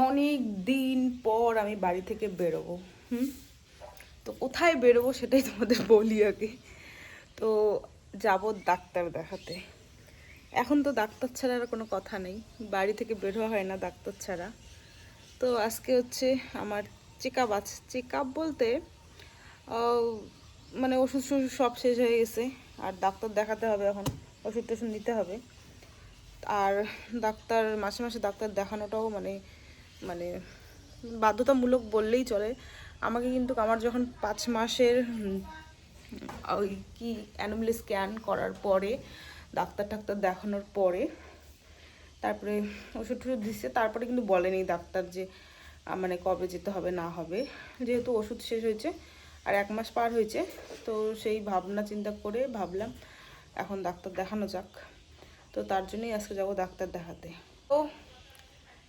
অনেক দিন পর আমি বাড়ি থেকে বেরোবো। তো কোথায় বেরোবো সেটাই তোমাদের বলি আগে। তো যাব ডাক্তার দেখাতে। এখন তো ডাক্তার ছাড়া আর কোনো কথা নেই, বাড়ি থেকে বের হওয়া হয় না ডাক্তার ছাড়া। তো আজকে হচ্ছে আমার চেক আপ আছে। চেক আপ বলতে মানে ওষুধ টষুধ সব শেষ হয়ে গেছে, আর ডাক্তার দেখাতে হবে, এখন ওষুধ টষুধ নিতে হবে। আর ডাক্তার মাসে মাসে ডাক্তার দেখানোটাও মানে মানে বাধ্যতামূলক বললেই চলে আমাকে। কিন্তু আমার যখন 5 মাসের ওই কি অ্যানুয়াল স্ক্যান করার পরে, ডাক্তার দেখানোর পরে তারপরে ওষুধ টষুধ দিচ্ছে, তারপরে কিন্তু বলেনি ডাক্তার যে মানে কবে যেতে হবে না হবে। যেহেতু ওষুধ শেষ হয়েছে আর 1 মাস পার হয়েছে, তো সেই ভাবনা চিন্তা করে ভাবলাম এখন ডাক্তার দেখানো যাক। তো তার জন্যই আজকে যাবো ডাক্তার দেখাতে। তো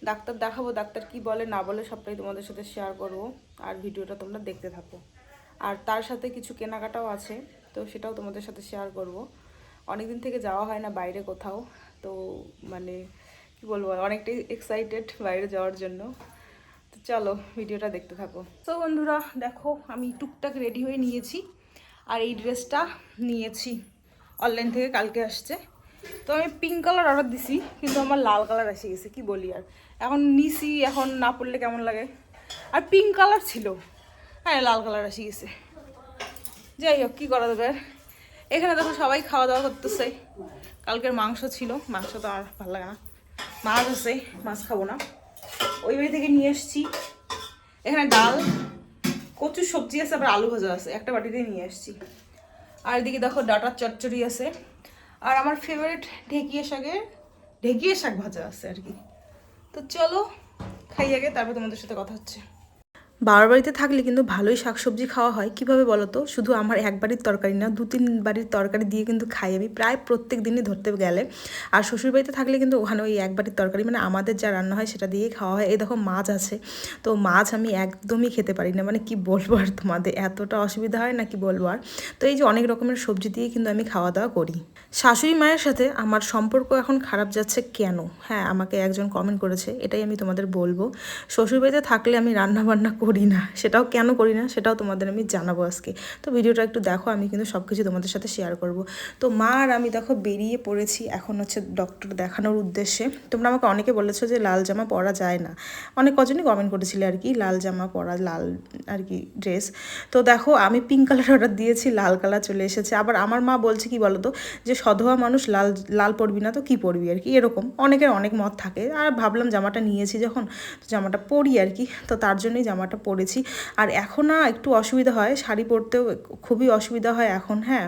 ডাক্তার দেখাবো, ডাক্তার কি বলে না বলে সবটাই তোমাদের সাথে শেয়ার করব, আর ভিডিওটা তোমরা দেখতে থাকো। আর তার সাথে কিছু কেনাকাটাও আছে, তো সেটাও তোমাদের সাথে শেয়ার করব। অনেকদিন থেকে যাওয়া হয় না বাইরে কোথাও, তো মানে কি বলবো, অনেকটাই এক্সাইটেড বাইরে যাওয়ার জন্য। তো চলো ভিডিওটা দেখতে থাকো। তো বন্ধুরা দেখো, আমি টুকটাক রেডি হয়ে নিয়েছি, আর এই ড্রেসটা নিয়েছি অনলাইন থেকে, কালকে আসছে। তো আমি পিঙ্ক কালার অর্ডার দিছি, কিন্তু আমার লাল কালার এসে গেছে, কি বলি আর। এখন নিছি, এখন না পরলে কেমন লাগে। আর পিঙ্ক কালার ছিল, হ্যাঁ লাল কালার এসে গেছে। যাই হোক, কী করা যাবে। এখানে দেখো সবাই খাওয়া দাওয়া করতেছে। কালকের মাংস ছিল, মাংস তো আর ভালো লাগে না। মাছ আছে, মাছ খাবো না। ওই বাড়ি থেকে নিয়ে এসছি। এখানে ডাল, কচুর সবজি আছে, আবার আলু ভাজা আছে, একটা বাটিতে নিয়ে এসছি। আর এদিকে দেখো ডাটার চচ্চড়ি আছে, আর আমার ফেভারিট ঢেঁকিয়ে শাক ভাজা আছে আর কি। তো চলো খাই আগে, তারপর তোমাদের সাথে কথা হচ্ছে। বাবার বাড়িতে থাকলে কিন্তু ভালোই শাকসবজি খাওয়া হয়। কীভাবে বলো তো, শুধু আমার এক বাড়ির তরকারি না, 2-3 বাড়ির তরকারি দিয়ে কিন্তু খাই আমি প্রায় প্রত্যেক দিনই ধরতে গেলে। আর শ্বশুর বাড়িতে থাকলে কিন্তু ওখানে ওই এক বাড়ির তরকারি মানে আমাদের যা রান্না হয় সেটা দিয়েই খাওয়া হয়। এই দেখো মাছ আছে, তো মাছ আমি একদমই খেতে পারি না, মানে কি বলবো আর তোমাদের, এতটা অসুবিধা হয় না কি বলবো আর। তো এই যে অনেক রকমের সবজি দিয়ে কিন্তু আমি খাওয়া দাওয়া করি। শাশুড়ি মায়ের সাথে আমার সম্পর্ক এখন খারাপ যাচ্ছে কেন? হ্যাঁ, আমাকে একজন কমেন্ট করেছে, এটাই আমি তোমাদের বলবো। শ্বশুরবাড়িতে থাকলে আমি রান্না বান্না করি না, সেটাও কেন করি না সেটাও তোমাদের আমি জানাবো আজকে। তো ভিডিওটা একটু দেখো, আমি কিন্তু সব কিছু তোমাদের সাথে শেয়ার করব। তো মা আর আমি দেখো বেরিয়ে পড়েছি এখন হচ্ছে ডক্টর দেখানোর উদ্দেশ্যে। তোমরা আমাকে অনেকে বলেছো যে লাল জামা পরা যায় না, অনেক কজনই কমেন্ট করেছিলে আর কি, লাল জামা পরা, লাল আর কি ড্রেস। তো দেখো আমি পিঙ্ক কালার অর্ডার দিয়েছি, লাল কালার চলে এসেছে। আবার আমার মা বলছে কি বলো তো, যে সধবা মানুষ লাল লাল পরবি না তো কি পরবি আর কি, এরকম অনেকের অনেক মত থাকে। আর ভাবলাম জামাটা নিয়েছি যখন, জামাটা পরি আর কি, তো তার জন্যই জামাটা পরেছি। আর এখন না একটু অসুবিধা হয়, শাড়ি পরতেও খুবই অসুবিধা হয় এখন। হ্যাঁ,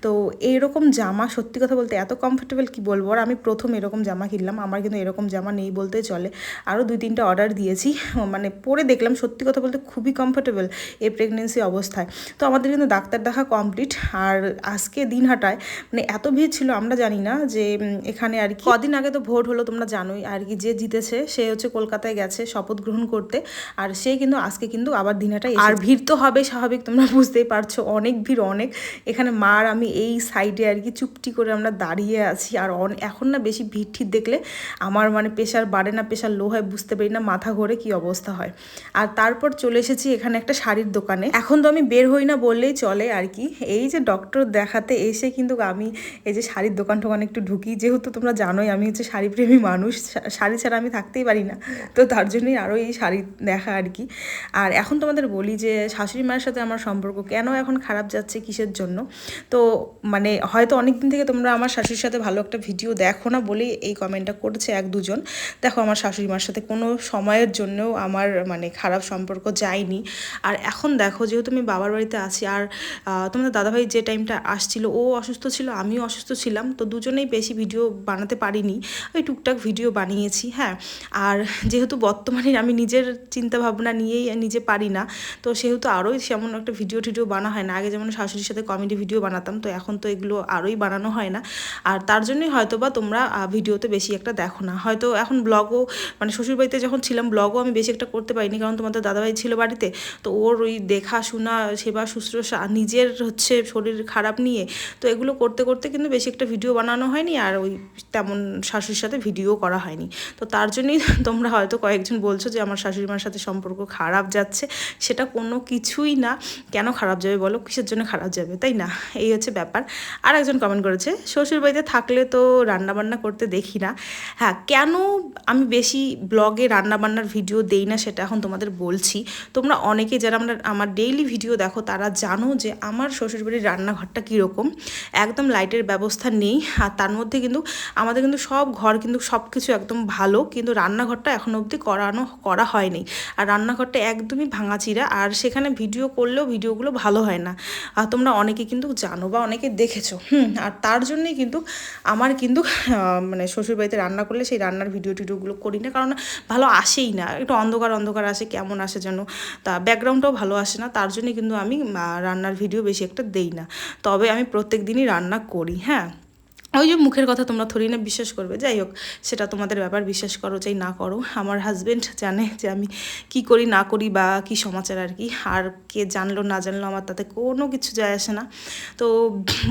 তো এইরকম জামা সত্যি কথা বলতে এত কমফোর্টেবল কি বলবো। আর আমি প্রথম এরকম জামা কিনলাম, আমার কিন্তু এরকম জামা নেই বলতেই চলে। আরও 2-3টা অর্ডার দিয়েছি, মানে পরে দেখলাম সত্যি কথা বলতে খুবই কমফোর্টেবল এই প্রেগনেন্সি অবস্থায়। তো আমাদের কিন্তু ডাক্তার দেখা কমপ্লিট। আর আজকে দিনহাটায় মানে এত ভিড় ছিল, আমরা জানি না যে এখানে আর কি কদিন আগে তো ভোট হলো, তোমরা জানোই আর কি, যে জিতেছে সে হচ্ছে কলকাতায় গেছে শপথ গ্রহণ করতে। আর সে কিন্তু আজকে কিন্তু আবার দিনহাটায়, আর ভিড় তো হবে স্বাভাবিক, তোমরা বুঝতেই পারছো, অনেক ভিড় অনেক। এখানে মা আর আমি এই সাইডে আর কি চুপটি করে আমরা দাঁড়িয়ে আছি। আর এখন না বেশি ভিড় ঠিড় দেখলে আমার মানে প্রেশার বাড়ে না প্রেশার লো হয় বুঝতে পারি না, মাথা ঘোরে কি অবস্থা হয়। আর তারপর চলে এসেছি এখানে একটা শাড়ির দোকানে। এখন তো আমি বের হই না বললেই চলে আর কি। এই যে ডক্টর দেখাতে এসে কিন্তু আমি এই যে শাড়ির দোকান টোকান একটু ঢুকি, যেহেতু তোমরা জানোই আমি হচ্ছে শাড়িপ্রেমী মানুষ, শাড়ি ছাড়া আমি থাকতেই পারি না। তো তার জন্যই আরও এই শাড়ি দেখা আর কি। আর এখন তোমাদের বলি যে শাশুড়ি মায়ের সাথে আমার সম্পর্ক কেন এখন খারাপ যাচ্ছে, কিসের জন্য। তো মানে হয়তো অনেক দিন থেকে তোমরা আমার শাশুড়ির সাথে ভালো একটা ভিডিও দেখো না বলেই এই কমেন্টটা করেছে 1-2 জন। দেখো আমার শাশুড়ি মার সাথে কোনো সময়ের জন্যও আমার মানে খারাপ সম্পর্ক যায়নি। আর এখন দেখো যেহেতু আমি বাবার বাড়িতে আছি, আর তোমাদের দাদাভাই যে টাইমটা আসছিল ও অসুস্থ ছিল, আমিও অসুস্থ ছিলাম, তো দুজনেই বেশি ভিডিও বানাতে পারিনি, ওই টুকটাক ভিডিও বানিয়েছি। হ্যাঁ, আর যেহেতু বর্তমানে আমি নিজের চিন্তা ভাবনা নিয়েই নিজে পারি না, তো সেহেতু আরোই সেমন একটা ভিডিও বানা হয় না। আগে যেমন শাশুড়ির সাথে কমেডি ভিডিও বানাতাম, তো এখন তো এগুলো আরোই বানানো হয় না। আর তার জন্যই হয়তো বা তোমরা ভিডিওতে বেশি একটা দেখো না। হয়তো এখন ব্লগও মানে শ্বশুরবাড়িতে যখন ছিলাম ব্লগও আমি বেশি একটা করতে পারিনি, কারণ তোমাদের দাদাভাই ছিল বাড়িতে, তো ওর ওই দেখাশোনা সেবা শুশ্রূষা নিজের হচ্ছে শরীর খারাপ নিয়ে, তো এগুলো করতে করতে কিন্তু বেশি একটা ভিডিও বানানো হয়নি, আর ওই তেমন শাশুড়ির সাথে ভিডিও করা হয়নি। তো তার জন্যই তোমরা হয়তো কয়েকজন বলছো যে আমার শাশুড়ি মার সাথে সম্পর্ক খারাপ যাচ্ছে। সেটা কোনো কিছুই না। কেন খারাপ যাবে বলো, কিসের জন্য খারাপ যাবে, তাই না? এই হচ্ছে ব্যাপার। আর একজন কমেন্ট করেছে, শ্বশুরবাড়িতে থাকলে তো রান্নাবান্না করতে দেখি না। হ্যাঁ, কেন আমি বেশি ব্লগে রান্নাবান্নার ভিডিও দেই না সেটা এখন তোমাদের বলছি। তোমরা অনেকে যারা আমার ডেইলি ভিডিও দেখো তারা জানো যে আমার শ্বশুরবাড়ির রান্নাঘরটা কীরকম। একদম লাইটের ব্যবস্থা নেই, আর তার মধ্যে কিন্তু আমাদের কিন্তু সব ঘর কিন্তু সব কিছু একদম ভালো, কিন্তু রান্নাঘরটা এখনও অবধি করা হয়নি। আর রান্নাঘরটা একদমই ভাঙাচিরা, আর সেখানে ভিডিও করলেও ভিডিওগুলো ভালো হয় না। আর তোমরা অনেকে কিন্তু জানো বা অনেকে দেখেছো। আর তার জন্যই কিন্তু আমার কিন্তু মানে শ্বশুরবাড়িতে রান্না করলে সেই রান্নার ভিডিওগুলো করি না, কারণ ভালো আসেই না, একটু অন্ধকার অন্ধকার আসে, কেমন আসে যেন, তা ব্যাকগ্রাউন্ডটাও ভালো আসে না। তার জন্যই কিন্তু আমি রান্নার ভিডিও বেশি একটা দেই না। তবে আমি প্রত্যেক দিনই রান্না করি। হ্যাঁ, ওই যে মুখের কথা তোমরা থোড়ি না বিশ্বাস করবে, যাই হোক সেটা তোমাদের ব্যাপার, বিশ্বাস করো চাই না করো। আমার হাজব্যান্ড জানে যে আমি কি করি না করি বা কি সমাচার আর কি, আর কে জানলো না জানলো আমার তাতে কোনো কিছু যায় আসে না। তো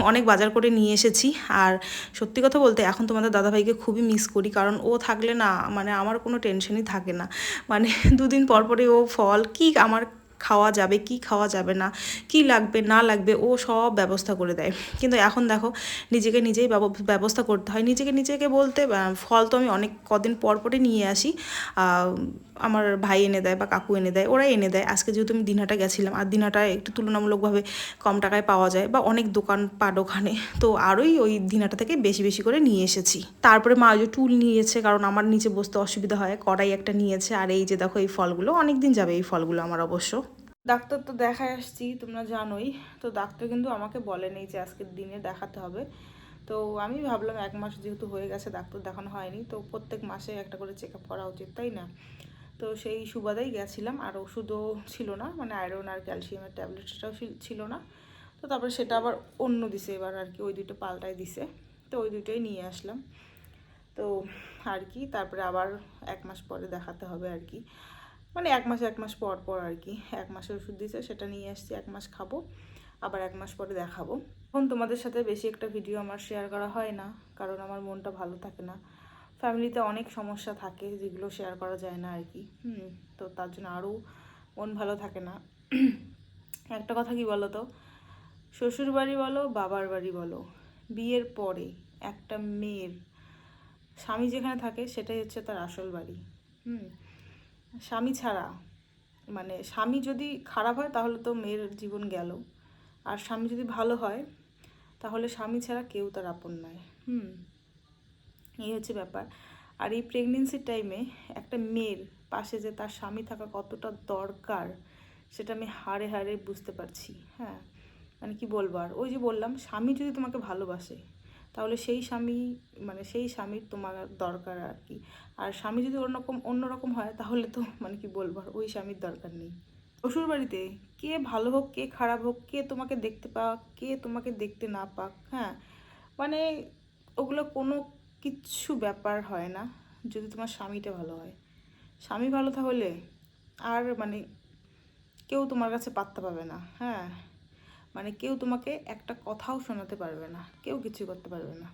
অনেক বাজার করে নিয়ে এসেছি, আর সত্যি কথা বলতে এখন তোমাদের দাদাভাইকে খুবই মিস করি, কারণ ও থাকলে না মানে আমার কোনো টেনশনই থাকে না। মানে দুদিন পর পরে ও ফল কি আমার খাওয়া যাবে কি খাওয়া যাবে না, কি লাগবে না লাগবে ও সব ব্যবস্থা করে দেয়। কিন্তু এখন দেখো নিজেকে নিজেই ব্যবস্থা করতে হয়। নিজেকে বলতে ফল তো আমি অনেক কদিন পর পরে নিয়ে আসি, আমার ভাই এনে দেয় বা কাকু এনে দেয়, ওরাই এনে দেয়। আজকে যেহেতু আমি দিনহাটা গেছিলাম, আর দিনহাটায় একটু তুলনামূলকভাবে কম টাকায় পাওয়া যায়, বা অনেক দোকানপাট ওখানে, তো আরোই ওই দিনহাটা থেকে বেশি বেশি করে নিয়ে এসেছি। তারপরে মা ওই যে টুল নিয়েছে, কারণ আমার নিচে বসতে অসুবিধা হয়, কড়াই একটা নিয়েছে। আর এই যে দেখো এই ফলগুলো অনেক দিন যাবে, এই ফলগুলো আমার অবশ্য। ডাক্তার তো দেখায় আসছি তোমরা জানোই, তো ডাক্তার কিন্তু আমাকে বলেনি যে আজকের দিনে দেখাতে হবে। তো আমি ভাবলাম 1 মাস যেহেতু হয়ে গেছে ডাক্তার দেখানো হয়নি, তো প্রত্যেক মাসে একটা করে চেক আপ করা উচিত, তাই না? তো সেই সুবাদেই গেছিলাম। আর ওষুধও ছিল না, মানে আয়রন আর ক্যালসিয়ামের ট্যাবলেটসটাও ছিল না। তো তারপরে সেটা আবার অন্য দিছে এবার আর কি, ওই দুটো পাল্টাই দিছে, তো ওই দুটোই নিয়ে আসলাম। তো আর কি তারপরে আবার 1 মাস পরে দেখাতে হবে আর কি, মানে 1 মাস পর পর আর কি। 1 মাসের ওষুধ দিয়েছে, সেটা নিয়ে আসছি, 1 মাস খাবো, আবার 1 মাস পরে দেখাবো। এখন তোমাদের সাথে বেশি একটা ভিডিও আমার শেয়ার করা হয় না, কারণ আমার মনটা ভালো থাকে না। ফ্যামিলিতে অনেক সমস্যা থাকে যেগুলো শেয়ার করা যায় না আর কি। তো তার জন্য আরও মন ভালো থাকে না। একটা কথা কি বলো তো, শ্বশুর বাড়ি বলো বাবার বাড়ি বলো, বিয়ের পরে একটা মেয়ের স্বামী যেখানে থাকে সেটাই হচ্ছে তার আসল বাড়ি। স্বামী ছাড়া, মানে স্বামী যদি খারাপ হয় তাহলে তো মেয়ের জীবন গেল, আর স্বামী যদি ভালো হয় তাহলে স্বামী ছাড়া কেউ তার আপন নয়। এই হচ্ছে ব্যাপার। আর এই প্রেগনেন্সির টাইমে একটা মেয়ের পাশে যে তার স্বামী থাকা কতটা দরকার সেটা আমি হাড়ে হাড়ে বুঝতে পারছি। হ্যাঁ, মানে কি বলবো, আর ওই যে বললাম স্বামী যদি তোমাকে ভালোবাসে তাহলে সেই স্বামী, মানে সেই স্বামীর তোমার দরকার আর কি। আর স্বামী যদি অন্যরকম হয় তাহলে তো মানে কি বলবো, আর ওই স্বামীর দরকার নেই। শ্বশুরবাড়িতে কে ভালো হোক কে খারাপ হোক, কে তোমাকে দেখতে পাক কে তোমাকে দেখতে না পাক, হ্যাঁ, মানে ওগুলো কোনো কিচ্ছু ব্যাপার হয় না যদি তোমার স্বামীটা ভালো হয়। স্বামী ভালো তাহলে আর মানে কেউ তোমার কাছে পাত্তা পাবে না। হ্যাঁ, মানে কেউ তোমাকে একটা কথাও শোনাতে পারবে না, কেউ কিছু করতে পারবে না।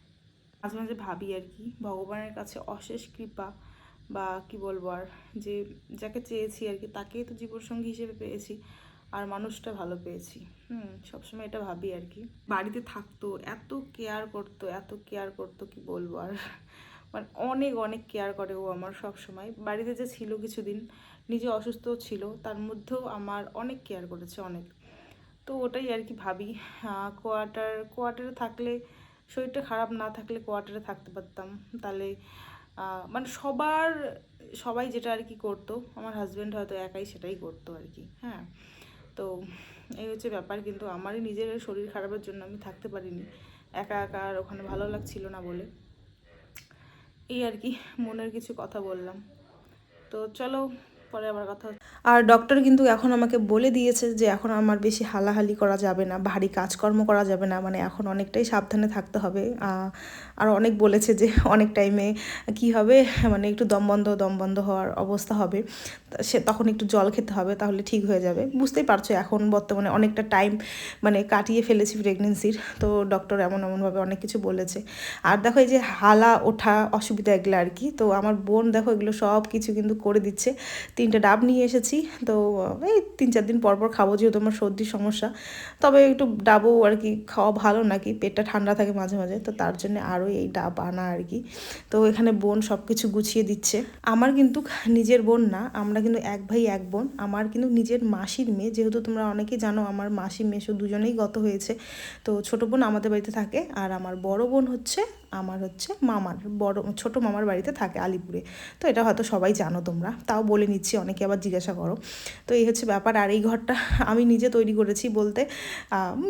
মাঝে মাঝে ভাবি আর কি, ভগবানের কাছে অশেষ কৃপা, বা কি বলবো আর, যে যাকে চেয়েছি আর কি তাকেই তো জীবনসঙ্গী হিসেবে পেয়েছি, আর মানুষটা ভালো পেয়েছি। সবসময় এটা ভাবি আর কি। বাড়িতে থাকতো, এত কেয়ার করতো কি বলবো আর, মানে অনেক অনেক কেয়ার করে ও আমার সব সময়। বাড়িতে যে ছিল কিছুদিন, নিজে অসুস্থ ছিল তার মধ্যেও আমার অনেক কেয়ার করেছে, অনেক। তো ওটাই আর কি ভাবি। কোয়ার্টারে থাকলে, শরীরটা খারাপ না থাকলে কোয়ার্টারে থাকতে পারতাম, তাহলে মানে সবাই যেটা আর কি করতো, আমার হাজব্যান্ড হয়তো একাই সেটাই করতো আর কি। হ্যাঁ, তো এই হচ্ছে ব্যাপার। কিন্তু আমারই নিজের শরীর খারাপের জন্য আমি থাকতে পারিনি, একা একা আর ওখানে ভালো লাগছিল না বলে। এই আর কি মনের কিছু কথা বললাম। তো চলো পরে আবার কথা। আর ডক্টর কিন্তু এখন আমাকে বলে দিয়েছে যে এখন আমার বেশি হালাহালি করা যাবে না, ভারী কাজকর্ম করা যাবে না, মানে এখন অনেকটাই সাবধানে থাকতে হবে। আর অনেক বলেছে যে অনেক টাইমে কি হবে, মানে একটু দম বন্ধ হওয়ার অবস্থা হবে, সে তখন একটু জল খেতে হবে, তাহলে ঠিক হয়ে যাবে। বুঝতেই পারছো এখন বর্তমানে অনেকটা টাইম মানে কাটিয়ে ফেলেছি প্রেগনেন্সির, তো ডক্টর এমনভাবে অনেক কিছু বলেছে। আর দেখো এই যে হালা ওঠা অসুবিধা এগুলো আর কি, তো আমার বোন দেখো এগুলো সব কিছু কিন্তু করে দিচ্ছে। 3টে ডাব নিয়ে এসেছি, তো এই 3-4 দিন পর খাবো, যেহেতু আমার সর্দির সমস্যা। তবে একটু ডাবও আর কি খাওয়া ভালো নাকি, পেটটা ঠান্ডা থাকে মাঝে মাঝে, তো তার জন্য আরও এই ডাব আনা আর কি। তো এখানে বোন সব কিছু গুছিয়ে দিচ্ছে। আমার কিন্তু নিজের বোন না, আমরা কিন্তু এক ভাই এক বোন। আমার কিন্তু নিজের মাসির মেয়ে, যেহেতু তোমরা অনেকেই জানো আমার মাসি মেসো দুজনেই গত হয়েছে। তো ছোটো বোন আমাদের বাড়িতে থাকে, আর আমার বড় বোন হচ্ছে মামার ছোটো মামার বাড়িতে থাকে আলিপুরে। তো এটা হয়তো সবাই জানো তোমরা, তাও বলে নিচ্ছি, অনেকে আবার জিজ্ঞাসা করো। তো এই হচ্ছে ব্যাপার। আর এই ঘরটা আমি নিজে তৈরি করেছি বলতে,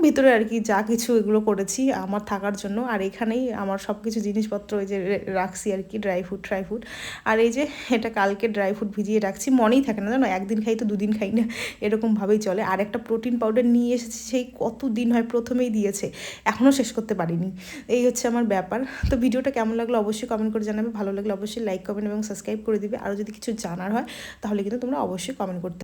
ভিতরে আর কি যা কিছু এগুলো করেছি আমার থাকার জন্য। আর এখানেই আমার সব কিছু জিনিসপত্র ওই যে রাখছি আর কি, ড্রাই ফ্রুট। আর এই যে এটা কালকে ড্রাই ফ্রুট ভিজিয়ে রাখছি, মনেই থাকে না জানো, একদিন খাই তো দুদিন খাই না, এরকমভাবেই চলে। আর একটা প্রোটিন পাউডার নিয়ে এসেছি, সেই কত দিন হয় প্রথমেই দিয়েছে, এখনও শেষ করতে পারিনি। এই হচ্ছে আমার ব্যাপার। তো ভিডিওটা কেমন লাগলো অবশ্যই কমেন্ট করে জানাবে, ভালো লাগলে অবশ্যই লাইক কমেন্ট এবং সাবস্ক্রাইব করে দিবে। আরও যদি কিছু জানার হয় তাহলে কিন্তু তোমরা অবশ্যই কমেন্ট করতে